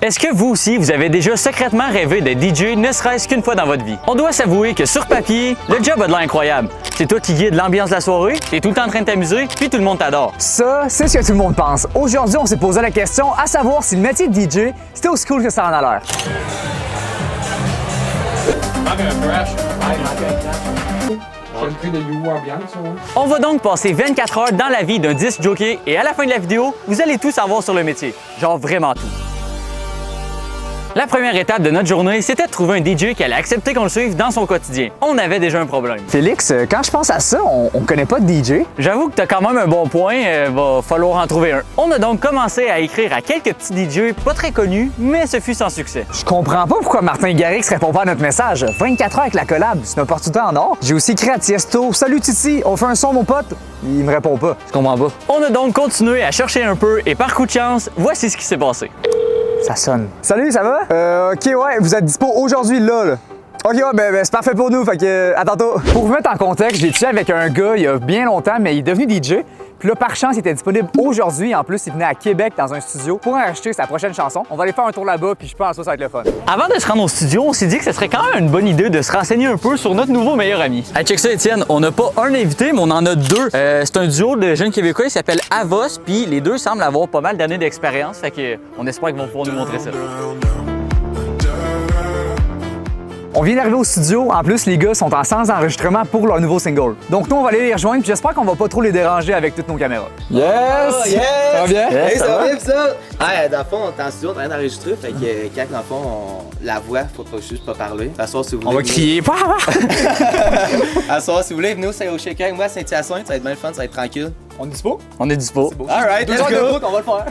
Est-ce que vous aussi, vous avez déjà secrètement rêvé d'être DJ ne serait-ce qu'une fois dans votre vie? On doit s'avouer que sur papier, le job a de l'air incroyable. C'est toi qui guides l'ambiance de la soirée, t'es tout le temps en train de t'amuser, puis tout le monde t'adore. Ça, c'est ce que tout le monde pense. Aujourd'hui, on s'est posé la question à savoir si le métier de DJ, c'était aussi cool que ça en a l'air. On va donc passer 24 heures dans la vie d'un disc jockey et à la fin de la vidéo, vous allez tout savoir sur le métier. Genre vraiment tout. La première étape de notre journée, c'était de trouver un DJ qui allait accepter qu'on le suive dans son quotidien. On avait déjà un problème. Félix, quand je pense à ça, on connaît pas de DJ. J'avoue que t'as quand même un bon point, va falloir en trouver un. On a donc commencé à écrire à quelques petits DJ pas très connus, mais ce fut sans succès. Je comprends pas pourquoi Martin Garrix répond pas à notre message. 24 heures avec la collab, c'est une opportunité en or. J'ai aussi écrit à Tiesto, salut Titi, on fait un son mon pote. Il me répond pas, je comprends pas. On a donc continué à chercher un peu et par coup de chance, voici ce qui s'est passé. Ça sonne. Salut, ça va? Ok, ouais, vous êtes dispo aujourd'hui, là. Ok, ouais, ben c'est parfait pour nous, fait que à tantôt. Pour vous mettre en contexte, j'ai chillé avec un gars il y a bien longtemps, mais il est devenu DJ. Puis là, par chance, il était disponible aujourd'hui. En plus, il venait à Québec dans un studio pour enregistrer sa prochaine chanson. On va aller faire un tour là-bas, puis je pense que ça va être le fun. Avant de se rendre au studio, on s'est dit que ce serait quand même une bonne idée de se renseigner un peu sur notre nouveau meilleur ami. Hey, check ça, Étienne. On n'a pas un invité, mais on en a deux. C'est un duo de jeunes Québécois, il s'appelle Avos, puis les deux semblent avoir pas mal d'années d'expérience. Fait que on espère qu'ils vont pouvoir nous montrer ça. On vient d'arriver au studio. En plus, les gars sont en séance d'enregistrement pour leur nouveau single. Donc nous, on va aller les rejoindre, puis j'espère qu'on va pas trop les déranger avec toutes nos caméras. Yes! Oh, yes! Ça va bien? Hey, ça va bien, ça? Ah, dans le fond, on est en studio, on est en train d'enregistrer, fait que quand, dans le fond, la voix, faut pas juste pas parler. De toute façon, si vous voulez. On va crier. À soir, si vous voulez, venez au Shaker avec moi à Saint-Hyacinthe, ça va être bien le fun, ça va être tranquille. On est dispo? On est dispo. Alright, let's go! On va le faire.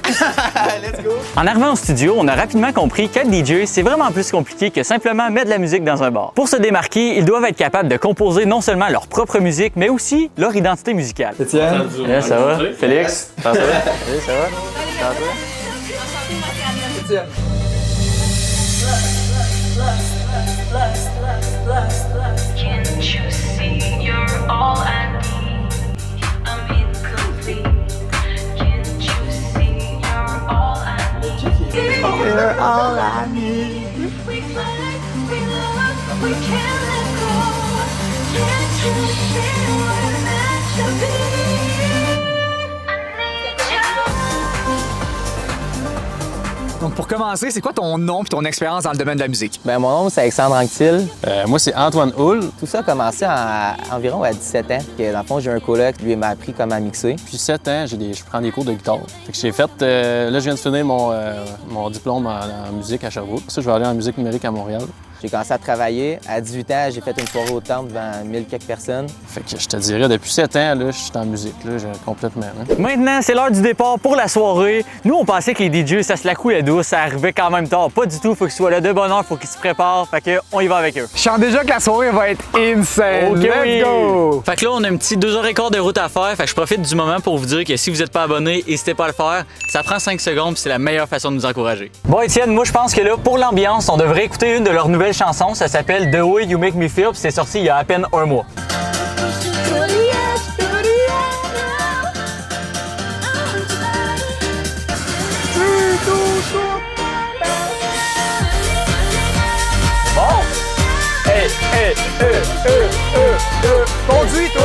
Let's go! En arrivant au studio, on a rapidement compris qu'être DJ, c'est vraiment plus compliqué que simplement mettre de la musique dans un bar. Pour se démarquer, ils doivent être capables de composer non seulement leur propre musique, mais aussi leur identité musicale. Étienne? Yeah, ça va? Félix? Ça va? Salut, ça va? Ça va? Étienne. Can't you see you're all I need? I'm incomplete. Can't you see you're all I need? You're all I need. We fight, we love, we can't let go. Can't you see we're meant to be? I need you. Donc pour commencer, c'est quoi ton nom et ton expérience dans le domaine de la musique? Ben, mon nom, c'est Alexandre Anctil. Moi, c'est Antoine Hull. Tout ça a commencé environ à 17 ans. Que, dans le fond, j'ai un coloc qui lui m'a appris comment mixer. Depuis 7 ans, je prends des cours de guitare. Fait que j'ai fait, là, je viens de finir mon diplôme en musique à Sherbrooke. Ça, je vais aller en musique numérique à Montréal. J'ai commencé à travailler. À 18 ans, j'ai fait une soirée au temple devant 1000 quelques personnes. Fait que je te dirais, depuis 7 ans, là, je suis en musique, là, complètement. Hein. Maintenant, c'est l'heure du départ pour la soirée. Nous, on pensait que les DJ, ça se la coulait douce, ça arrivait quand même tard. Pas du tout, faut qu'ils soient là de bonne heure, faut qu'ils se préparent. Fait que, on y va avec eux. Je sens déjà que la soirée va être insane. Ok, Let's oui. go! Fait que là, on a un petit 2h15 de route à faire. Fait que je profite du moment pour vous dire que si vous n'êtes pas abonné, n'hésitez pas à le faire. Ça prend 5 secondes, puis c'est la meilleure façon de nous encourager. Bon, Étienne, moi, je pense que là, pour l'ambiance, on devrait écouter une de leurs nouvelles chansons. Ça s'appelle The Way You Make Me Feel, puis c'est sorti il y a à peine un mois. Bon! Hey, hey, Conduis, toi!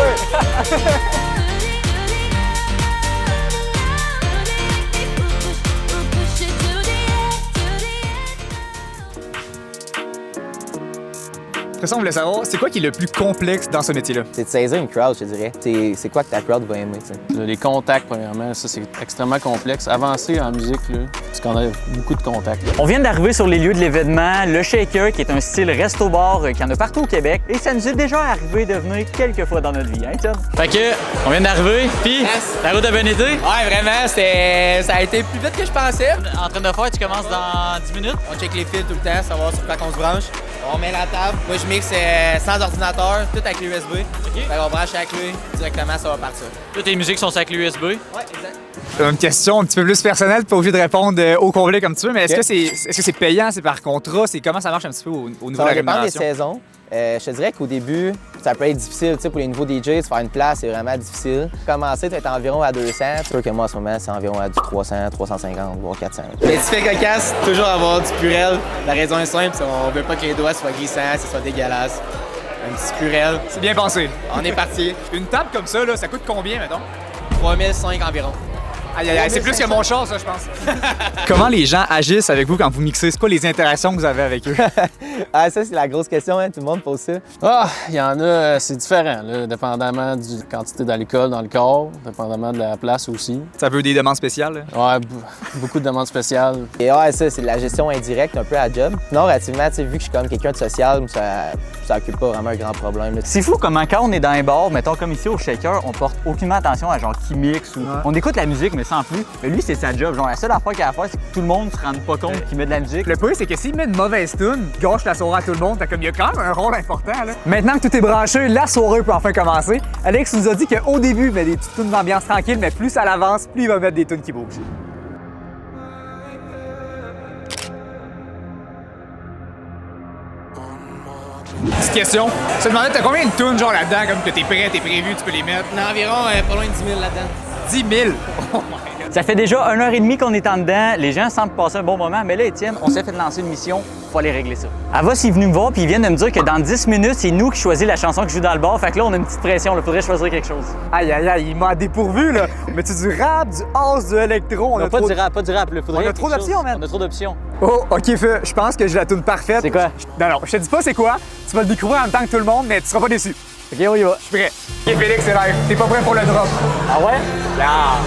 De toute façon, on voulait savoir, c'est quoi qui est le plus complexe dans ce métier-là? C'est de saisir une crowd, je te dirais. C'est quoi que ta crowd va aimer, tu sais. Là, les contacts, premièrement, ça, c'est extrêmement complexe. Avancer en musique, là, c'est qu'on a beaucoup de contacts. On vient d'arriver sur les lieux de l'événement, le Shaker, qui est un style resto-bar qu'il y en a partout au Québec. Et ça nous est déjà arrivé de venir quelques fois dans notre vie, hein, Étienne? Fait que, on vient d'arriver, puis la route a bien été. Ouais, vraiment, ça a été plus vite que je pensais. En train de faire, tu commences dans 10 minutes. On check les fils tout le temps, savoir sur quoi on se branche. On met la table. Moi, je mixe sans ordinateur, tout avec l'USB. Fait qu'on branche la clé, directement ça va partir. Toutes tes musiques sont sur la clé USB. Ouais, exact. Une question un petit peu plus personnelle, pas obligé de répondre au complet comme tu veux, mais est-ce que c'est payant, c'est par contrat, c'est comment ça marche un petit peu au niveau de Ça la va dépendre des rémunération? saisons. Je te dirais qu'au début, ça peut être difficile. Tu sais, pour les nouveaux DJs, faire une place, c'est vraiment difficile. Commencer, tu vas être environ à 200. C'est sûr que moi, en ce moment, c'est environ à du 300, 350, voire 400. Mais si tu fais cocasse, toujours avoir du purel. La raison est simple, c'est qu'on veut pas que les doigts soient glissants, que ce soit dégueulasse. Un petit purel. C'est bien pensé. On est parti. Une table comme ça, là, ça coûte combien, mettons? 3005 environ. Aïe, aïe, aïe, c'est plus que mon char, ça, je pense. Comment les gens agissent avec vous quand vous mixez? C'est quoi les interactions que vous avez avec eux? Ah, ça, c'est la grosse question, hein? Tout le monde pose ça. Ah, il y en a, c'est différent, là, dépendamment de la quantité d'alcool dans le corps, dépendamment de la place aussi. Ça veut des demandes spéciales? Là? Ouais, beaucoup de demandes spéciales. Et ouais, ça, c'est de la gestion indirecte, un peu à job. Non, relativement, tu sais, vu que je suis comme quelqu'un de social, ça occupe pas vraiment un grand problème. Là. C'est fou comment quand on est dans les bars, mettons comme ici au Shaker, on porte aucunement attention à genre qui mixe ou... On écoute la musique, mais sans plus. Mais lui, c'est sa job. Genre, la seule affaire qu'il a à faire, c'est que tout le monde se rende pas compte qu'il met de la musique. Le pire, c'est que s'il met une mauvaise tune, il gâche la soirée à tout le monde. T'as comme, il y a quand même un rôle important. Là. Maintenant que tout est branché, la soirée peut enfin commencer. Alex nous a dit qu'au début, il met des petites tunes d'ambiance tranquille, mais plus ça avance, plus il va mettre des tunes qui bougent. Petite question. Je te demandais, t'as combien de tunes genre là-dedans, comme que t'es prêt, t'es prévu, tu peux les mettre? On a environ pas loin de 10 000 là-dedans. 10 000! Oh my God. Ça fait déjà 1h30 qu'on est en dedans. Les gens semblent passer un bon moment. Mais là, Étienne, on s'est fait lancer une mission. Faut aller régler ça. Ava, il est venu me voir puis il vient de me dire que dans 10 minutes, c'est nous qui choisissons la chanson qui joue dans le bar. Fait que là, on a une petite pression. Il faudrait choisir quelque chose. Aïe, aïe, aïe, il m'a dépourvu, là. Mais tu du rap, du house, du électro. Non, pas du rap, pas du rap. Là. Faudrait On a trop d'options, man. On a trop d'options. Oh, OK, Feu, je pense que j'ai la tune parfaite. C'est quoi? Non, non, je te dis pas c'est quoi. Tu vas le découvrir en même temps que tout le monde, mais tu seras pas déçu. OK, on y va. Je suis prêt. OK, Félix, c'est live. T'es pas prêt pour le drop? Ah ouais? Ah.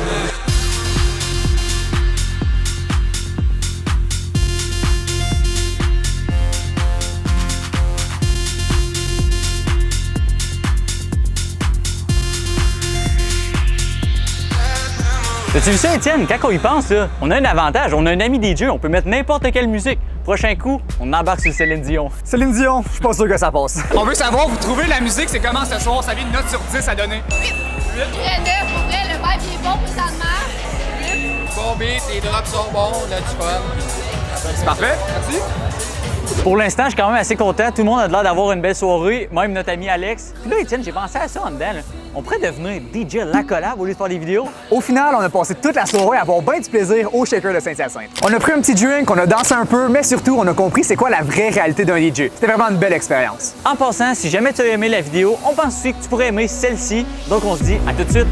As-tu vu ça, Étienne? Quand on y pense, là, on a un avantage. On a un ami DJ, on peut mettre n'importe quelle musique. Prochain coup, on embarque sur Céline Dion. Céline Dion, je suis pas sûr que ça passe. On veut savoir, vous trouvez la musique, c'est comment ce soir? Ça vient une note sur 10 à donner? Très neuf, pour vrai, le vibe il est bon présentement. Bon beat, les drops sont bons, on a du fun. C'est parfait, merci. Pour l'instant, je suis quand même assez content. Tout le monde a l'air d'avoir une belle soirée, même notre ami Alex. Puis là, Étienne, j'ai pensé à ça en dedans. Là. On pourrait devenir DJ La Collab au lieu de faire des vidéos. Au final, on a passé toute la soirée à avoir bien du plaisir au Shaker de Saint-Hyacinthe. On a pris un petit drink, on a dansé un peu, mais surtout, on a compris c'est quoi la vraie réalité d'un DJ. C'était vraiment une belle expérience. En passant, si jamais tu as aimé la vidéo, on pense aussi que tu pourrais aimer celle-ci. Donc, on se dit à tout de suite.